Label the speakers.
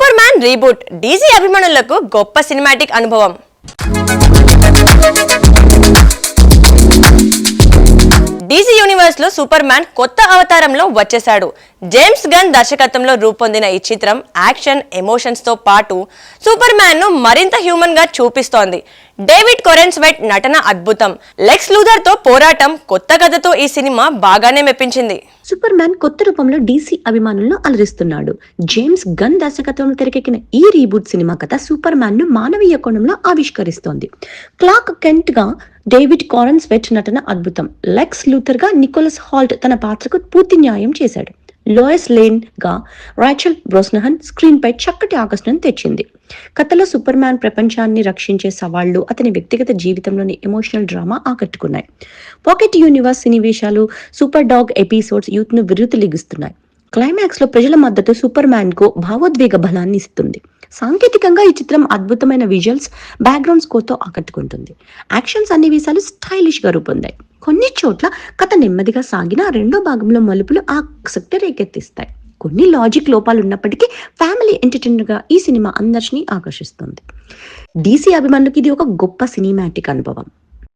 Speaker 1: Super man reboot DC అభిమానులకు గొప్ప cinematic అనుభవం. డీసీ యూనివర్స్ లో సూపర్ మ్యాన్ కొత్త అవతారంలో వచ్చేశాడు. జేమ్స్ గన్ దర్శకత్వంలో రూపొందిన ఈ చిత్రం యాక్షన్, ఎమోషన్స్ తో పాటు సూపర్ మ్యాన్ ను మరింత హ్యూమన్ గా చూపిస్తోంది. డేవిడ్ కొరెన్స్వైట్ నటన అద్భుతం. లెక్స్ లూథర్ తో పోరాటం, కొత్త కథతో ఈ సినిమా బాగానే మెప్పించింది.
Speaker 2: సూపర్ మ్యాన్ కొత్త రూపంలో డీసీ అభిమానులను అలరిస్తున్నాడు. జేమ్స్ గన్ దర్శకత్వంలో తెరకెక్కిన ఈ రీబూట్ సినిమా కథ సూపర్ మ్యాన్ ను మానవీయ కోణంలో ఆవిష్కరిస్తోంది. క్లార్క్ కెంట్ గా డేవిడ్ కొరెన్స్వైట్ నటన అద్భుతం. లెక్స్ లూథర్ గా నికోలస్ హాల్ట్ తన పాత్రకు పూర్తి న్యాయం చేశాడు. లోయస్ లేన్ గా రాచెల్ బ్రోస్నహన్ స్క్రీన్ పై చక్కటి ఆకర్షణను తెచ్చింది. కథలో సూపర్ మ్యాన్ ప్రపంచాన్ని రక్షించే సవాళ్లు, అతని వ్యక్తిగత జీవితంలోని ఎమోషనల్ డ్రామా ఆకట్టుకున్నాయి. పాకెట్ యూనివర్స్ సన్నివేశాలు, సూపర్ డాగ్ ఎపిసోడ్స్ యూత్ ను విరుతులిగిస్తున్నాయి. క్లైమాక్స్ లో ప్రజల మద్దతు సూపర్ మ్యాన్ కు భావోద్వేగ బలాన్ని ఇస్తుంది. సాంకేతికంగా ఈ చిత్రం అద్భుతమైన విజువల్స్, బ్యాక్గ్రౌండ్ స్కోర్ తో ఆకట్టుకుంటుంది. యాక్షన్ సన్నివేశాలు స్టైలిష్ గా రూపొందాయి. కొన్ని చోట్ల కథ నెమ్మదిగా సాగిన రెండో భాగంలో మలుపులు ఆసక్తి రేకెత్తిస్తాయి. కొన్ని లాజిక్ లోపాలు ఉన్నప్పటికీ ఫ్యామిలీ ఎంటర్టైనర్ గా ఈ సినిమా అందరినీ ఆకర్షిస్తుంది. డీసీ అభిమానులకు ఇది ఒక గొప్ప సినిమాటిక్ అనుభవం.